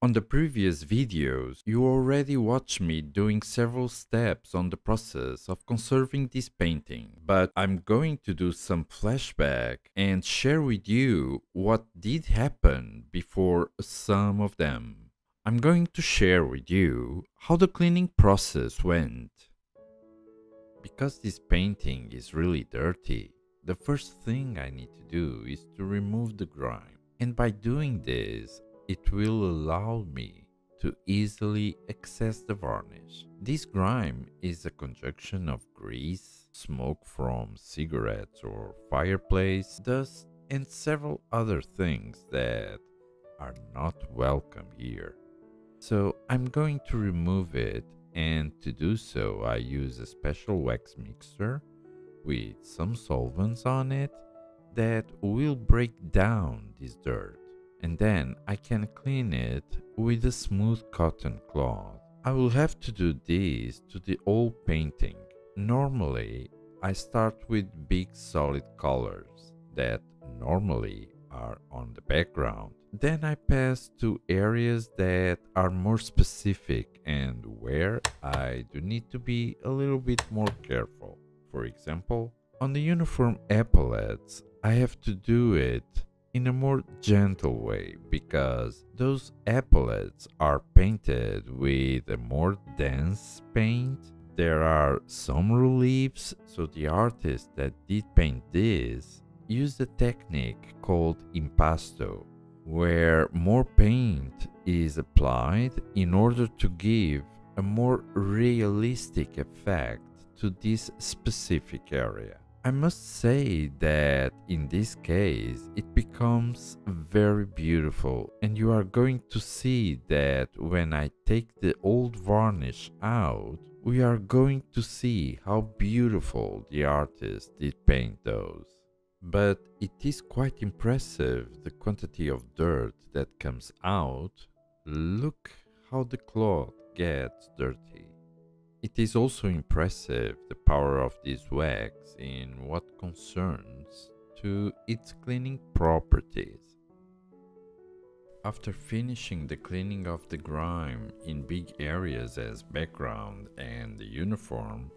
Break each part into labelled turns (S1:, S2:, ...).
S1: On the previous videos, you already watched me doing several steps on the process of conserving this painting, but I'm going to do some flashback and share with you what did happen before some of them. I'm going to share with you how the cleaning process went. Because this painting is really dirty, the first thing I need to do is to remove the grime, and by doing this, it will allow me to easily access the varnish. This grime is a conjunction of grease, smoke from cigarettes or fireplace, dust, and several other things that are not welcome here. So I'm going to remove it, and to do so I use a special wax mixer with some solvents on it that will break down this dirt. And then I can clean it with a smooth cotton cloth. I will have to do this to the whole painting. Normally, I start with big solid colors that normally are on the background. Then I pass to areas that are more specific and where I do need to be a little bit more careful. For example, on the uniform epaulettes, I have to do it in a more gentle way because those epaulettes are painted with a more dense paint. There are some reliefs, so the artist that did paint this used a technique called impasto, where more paint is applied in order to give a more realistic effect to this specific area. I must say that in this case it becomes very beautiful, and you are going to see that when I take the old varnish out, we are going to see how beautiful the artist did paint those. But it is quite impressive the quantity of dirt that comes out. Look how the cloth gets dirty. It is also impressive the power of this wax in what concerns to its cleaning properties. After finishing the cleaning of the grime in big areas as background and the uniform,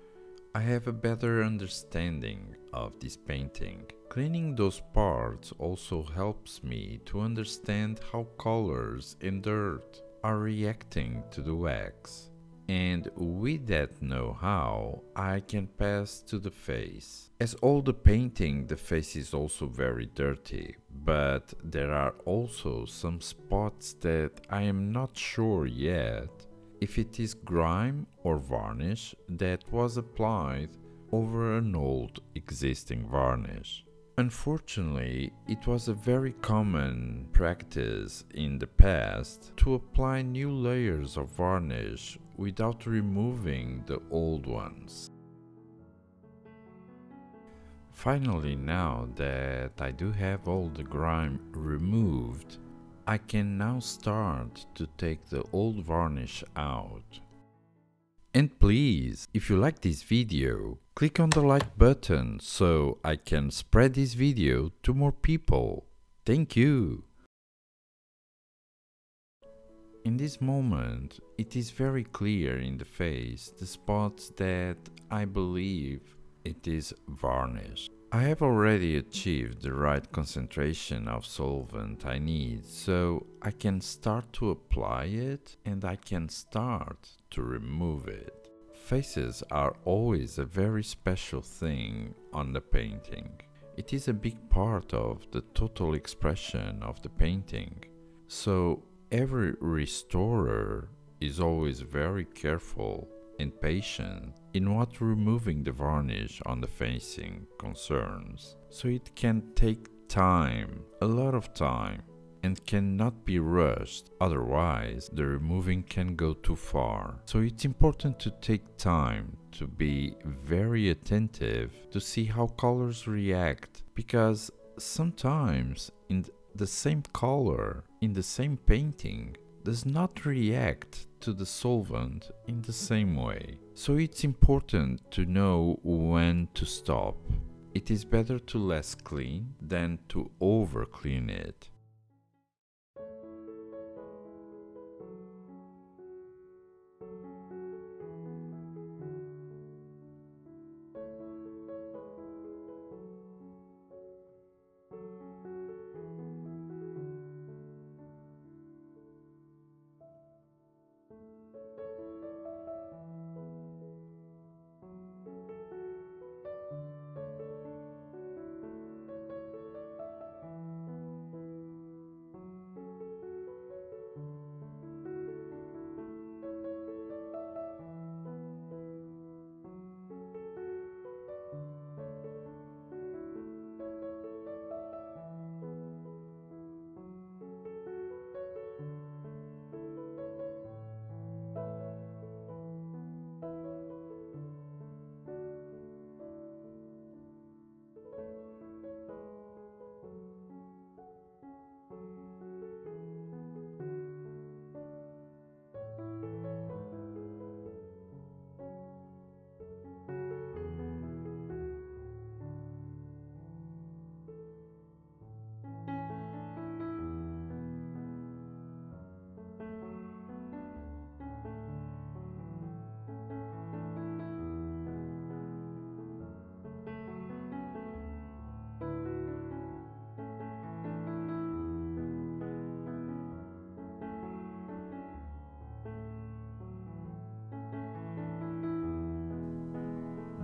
S1: I have a better understanding of this painting. Cleaning those parts also helps me to understand how colors and dirt are reacting to the wax. And with that know-how, I can pass to the face. As all the painting, the face is also very dirty, but there are also some spots that I am not sure yet if it is grime or varnish that was applied over an old existing varnish. Unfortunately, it was a very common practice in the past to apply new layers of varnish without removing the old ones. Finally, now that I do have all the grime removed, I can now start to take the old varnish out. And please, if you like this video, click on the like button so I can spread this video to more people. Thank you! In this moment, it is very clear in the face the spots that I believe it is varnish. I have already achieved the right concentration of solvent I need, so I can start to apply it and I can start to remove it. Faces are always a very special thing on the painting. It is a big part of the total expression of the painting. So every restorer is always very careful and patient in what removing the varnish on the facing concerns. So it can take time, a lot of time, and cannot be rushed, otherwise the removing can go too far. So it's important to take time to be very attentive to see how colors react, because sometimes in the same color in the same painting does not react to the solvent in the same way. So it's important to know when to stop. It is better to less clean than to over clean it.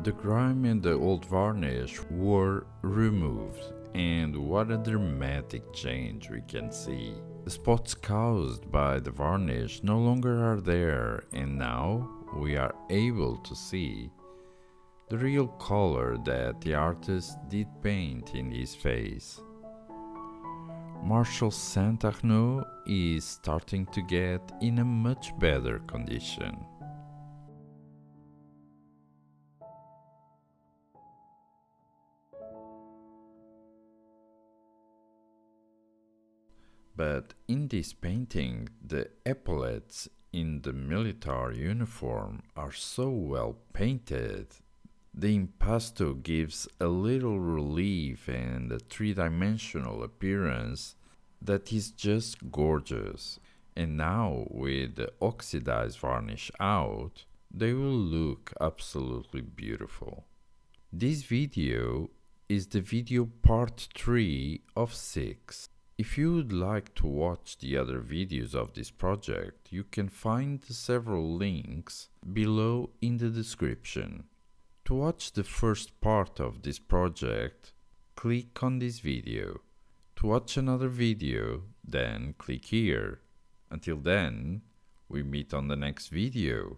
S1: The grime and the old varnish were removed, and what a dramatic change we can see. The spots caused by the varnish no longer are there, and now we are able to see the real color that the artist did paint in his face. Marshall Saint Arnaud is starting to get in a much better condition. But in this painting, the epaulets in the military uniform are so well painted. The impasto gives a little relief and a three-dimensional appearance that is just gorgeous. And now with the oxidized varnish out, they will look absolutely beautiful. This video is the video part 3 of 6. If you would like to watch the other videos of this project, you can find several links below in the description. To watch the first part of this project, click on this video. To watch another video, then click here. Until then, we meet on the next video.